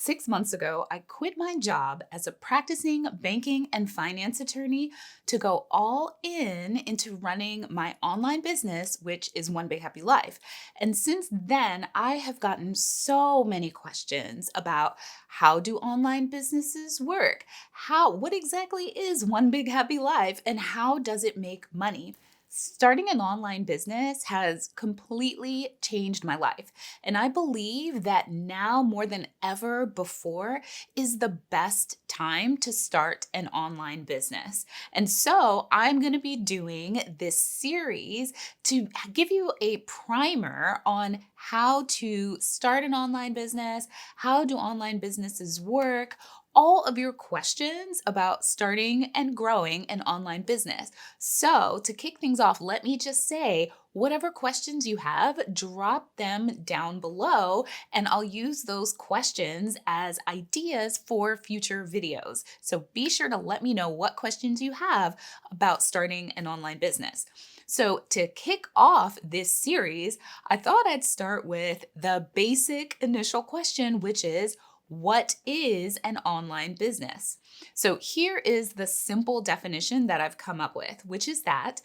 6 months ago, I quit my job as a practicing banking and finance attorney to go all in into running my online business, which is One Big Happy Life. And since then, I have gotten so many questions about how do online businesses work? What exactly is One Big Happy Life and how does it make money? Starting an online business has completely changed my life. And I believe that now more than ever before is the best time to start an online business. And so I'm going to be doing this series to give you a primer on how to start an online business, how do online businesses work, all of your questions about starting and growing an online business. So, to kick things off, let me just say whatever questions you have, drop them down below, and I'll use those questions as ideas for future videos. So, be sure to let me know what questions you have about starting an online business. So, to kick off this series, I thought I'd start with the basic initial question, which is, what is an online business? So here is the simple definition that I've come up with, which is that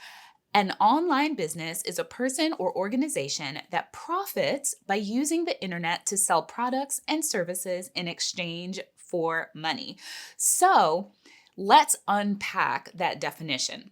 an online business is a person or organization that profits by using the internet to sell products and services in exchange for money. So let's unpack that definition.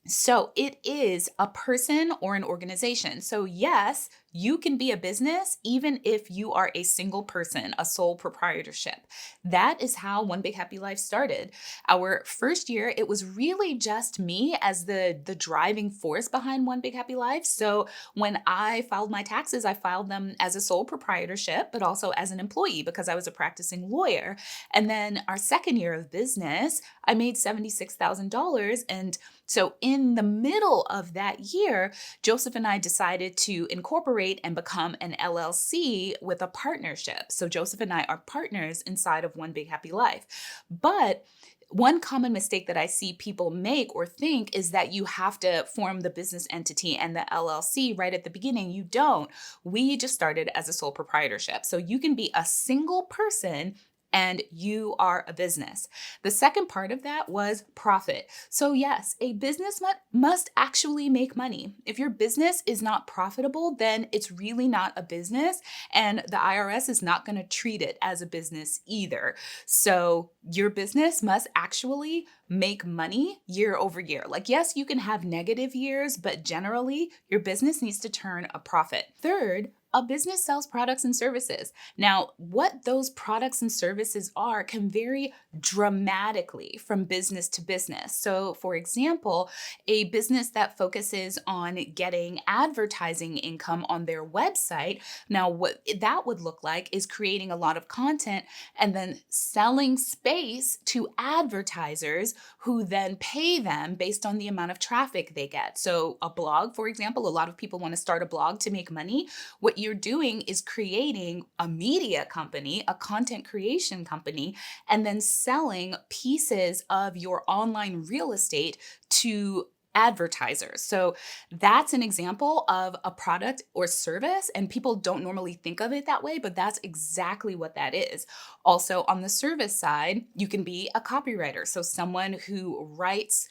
So it is a person or an organization. So yes, you can be a business even if you are a single person, a sole proprietorship. That is how One Big Happy Life started. Our first year, it was really just me as the driving force behind One Big Happy Life. So when I filed my taxes, I filed them as a sole proprietorship, but also as an employee because I was a practicing lawyer. And then our second year of business, I made $76,000. And so in the middle of that year, Joseph and I decided to incorporate and become an LLC with a partnership. So Joseph and I are partners inside of One Big Happy Life. But one common mistake that I see people make or think is that you have to form the business entity and the LLC right at the beginning. You don't. We just started as a sole proprietorship. So you can be a single person and you are a business. The second part of that was profit. So yes, a business must actually make money. If your business is not profitable, then it's really not a business, and the IRS is not going to treat it as a business either. So your business must actually make money year over year. Like, yes, you can have negative years, but generally your business needs to turn a profit. Third, a business sells products and services. Now, what those products and services are can vary dramatically from business to business. So, for example, a business that focuses on getting advertising income on their website, now what that would look like is creating a lot of content and then selling space to advertisers who then pay them based on the amount of traffic they get. So, a blog, for example, a lot of people want to start a blog to make money. What you're doing is creating a media company, a content creation company, and then selling pieces of your online real estate to advertisers. So that's an example of a product or service, and people don't normally think of it that way, but that's exactly what that is. Also, on the service side, you can be a copywriter. So someone who writes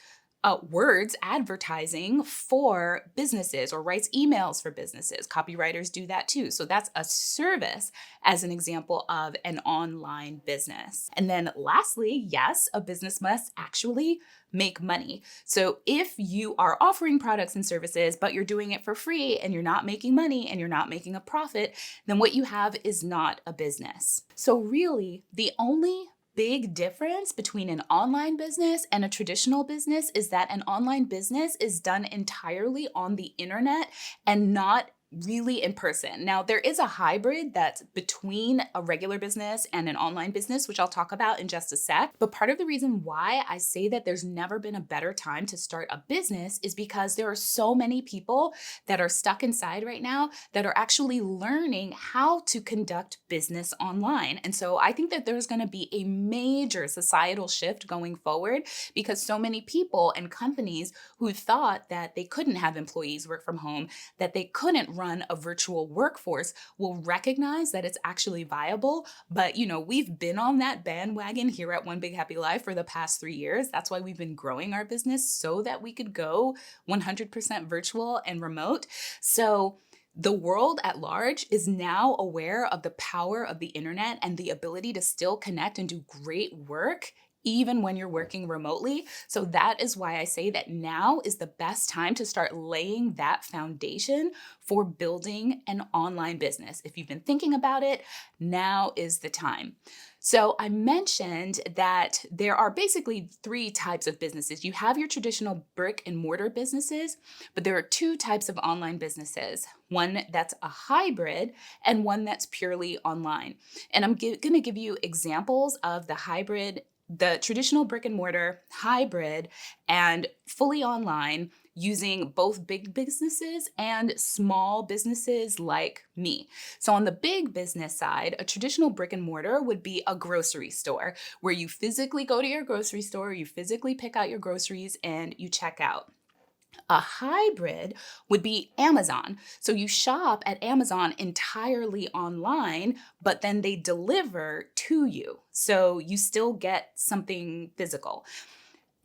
words advertising for businesses or writes emails for businesses. Copywriters do that too. So that's a service as an example of an online business. And then lastly, yes, a business must actually make money. So if you are offering products and services, but you're doing it for free and you're not making money and you're not making a profit, then what you have is not a business. So really, the only big difference between an online business and a traditional business is that an online business is done entirely on the internet and not really in person. Now, there is a hybrid that's between a regular business and an online business, which I'll talk about in just a sec. But part of the reason why I say that there's never been a better time to start a business is because there are so many people that are stuck inside right now that are actually learning how to conduct business online. And so I think that there's going to be a major societal shift going forward because so many people and companies who thought that they couldn't have employees work from home, that they couldn't run run a virtual workforce will recognize that it's actually viable. But, we've been on that bandwagon here at One Big Happy Life for the past 3 years. That's why we've been growing our business so that we could go 100% virtual and remote. So the world at large is now aware of the power of the internet and the ability to still connect and do great work even when you're working remotely. So that is why I say that now is the best time to start laying that foundation for building an online business. If you've been thinking about it, now is the time. So I mentioned that there are basically three types of businesses. You have your traditional brick and mortar businesses, but there are two types of online businesses, one that's a hybrid and one that's purely online. And I'm going to give you examples of the traditional brick and mortar, hybrid, and fully online, using both big businesses and small businesses like me. So on the big business side, a traditional brick and mortar would be a grocery store where you physically go to your grocery store, you physically pick out your groceries, and you check out. A hybrid would be Amazon. So you shop at Amazon entirely online, but then they deliver to you. So you still get something physical.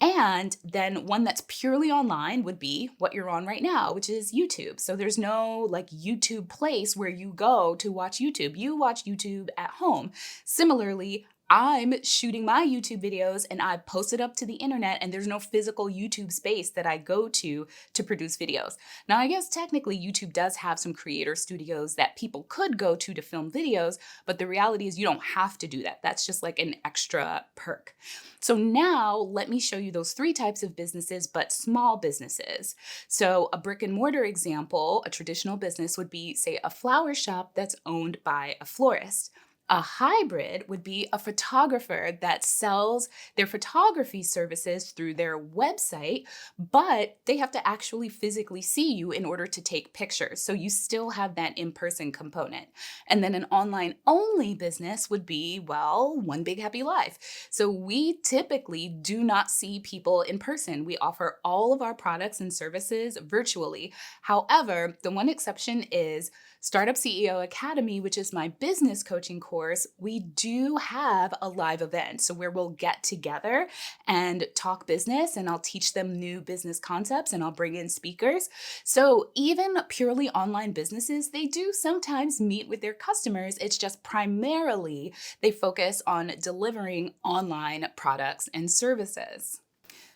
And then one that's purely online would be what you're on right now, which is YouTube. So there's no like YouTube place where you go to watch YouTube. You watch YouTube at home. Similarly, I'm shooting my YouTube videos and I post it up to the internet, and there's no physical YouTube space that I go to produce videos. Now, I guess technically YouTube does have some creator studios that people could go to film videos, but the reality is you don't have to do that. That's just like an extra perk. So now let me show you those three types of businesses, but small businesses. So a brick and mortar example, a traditional business would be, say, a flower shop that's owned by a florist. A hybrid would be a photographer that sells their photography services through their website, but they have to actually physically see you in order to take pictures. So you still have that in-person component. And then an online only business would be, well, One Big Happy Life. So we typically do not see people in person. We offer all of our products and services virtually. However, the one exception is Startup CEO Academy, which is my business coaching course. We do have a live event. So where we'll get together and talk business, and I'll teach them new business concepts, and I'll bring in speakers. So even purely online businesses, they do sometimes meet with their customers. It's just primarily they focus on delivering online products and services.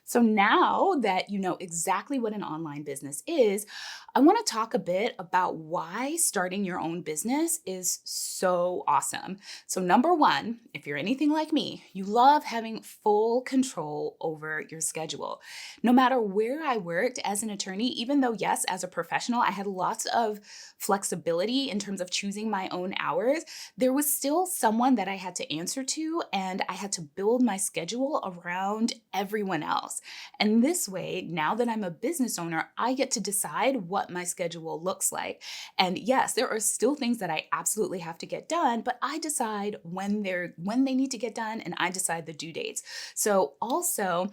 So now that you know exactly what an online business is, I want to talk a bit about why starting your own business is so awesome. So number one, if you're anything like me, you love having full control over your schedule. No matter where I worked as an attorney, even though, yes, as a professional, I had lots of flexibility in terms of choosing my own hours, there was still someone that I had to answer to, and I had to build my schedule around everyone else. And this way, now that I'm a business owner, I get to decide what my schedule looks like. And yes, there are still things that I absolutely have to get done, but I decide when they need to get done, and I decide the due dates. So also,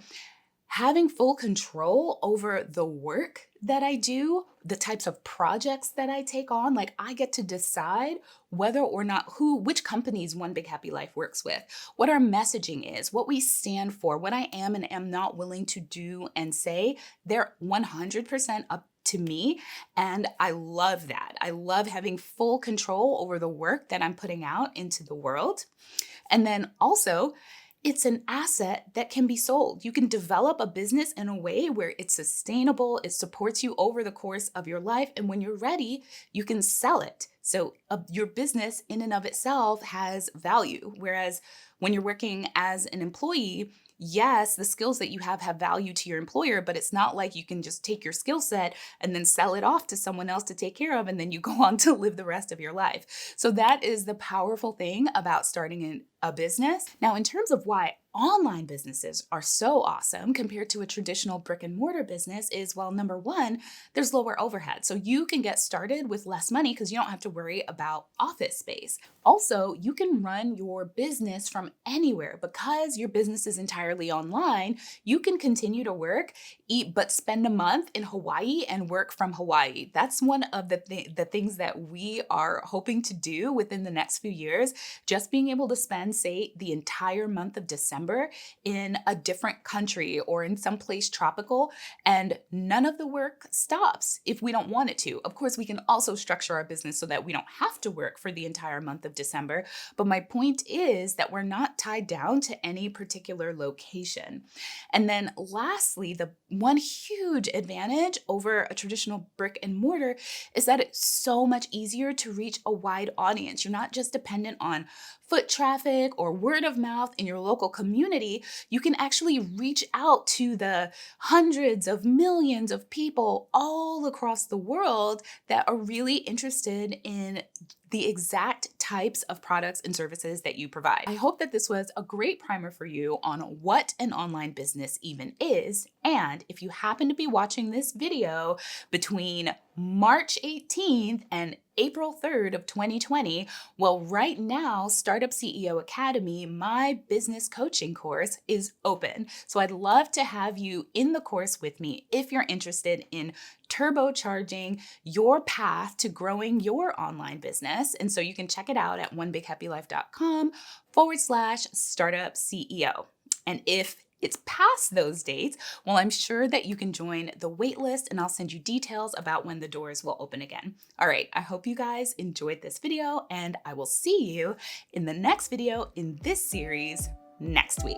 having full control over the work that I do, the types of projects that I take on, like I get to decide whether or not which companies One Big Happy Life works with, what our messaging is, what we stand for, what I am and am not willing to do and say. They're 100% up to me. And I love that. I love having full control over the work that I'm putting out into the world. And then also, it's an asset that can be sold. You can develop a business in a way where it's sustainable, it supports you over the course of your life, and when you're ready, you can sell it. So your business in and of itself has value. Whereas when you're working as an employee, yes, the skills that you have value to your employer, but it's not like you can just take your skill set and then sell it off to someone else to take care of, and then you go on to live the rest of your life. So that is the powerful thing about starting a business. Now, in terms of why online businesses are so awesome compared to a traditional brick and mortar business is, well, number one, there's lower overhead. So you can get started with less money because you don't have to worry about office space. Also, you can run your business from anywhere because your business is entirely online. You can continue to work, eat, but spend a month in Hawaii and work from Hawaii. That's one of the things that we are hoping to do within the next few years. Just being able to spend, say, the entire month of December in a different country or in some place tropical, and none of the work stops if we don't want it to. Of course, we can also structure our business so that we don't have to work for the entire month of December. But my point is that we're not tied down to any particular location. And then lastly, the one huge advantage over a traditional brick and mortar is that it's so much easier to reach a wide audience. You're not just dependent on foot traffic or word of mouth in your local community. You can actually reach out to the hundreds of millions of people all across the world that are really interested in the exact types of products and services that you provide. I hope that this was a great primer for you on what an online business even is. And if you happen to be watching this video between March 18th and April 3rd of 2020, well, right now, Startup CEO Academy, my business coaching course, is open. So I'd love to have you in the course with me if you're interested in turbocharging your path to growing your online business. And so you can check it out at onebighappylife.com/startup CEO. And if it's past those dates, well, I'm sure that you can join the waitlist and I'll send you details about when the doors will open again. All right, I hope you guys enjoyed this video and I will see you in the next video in this series next week.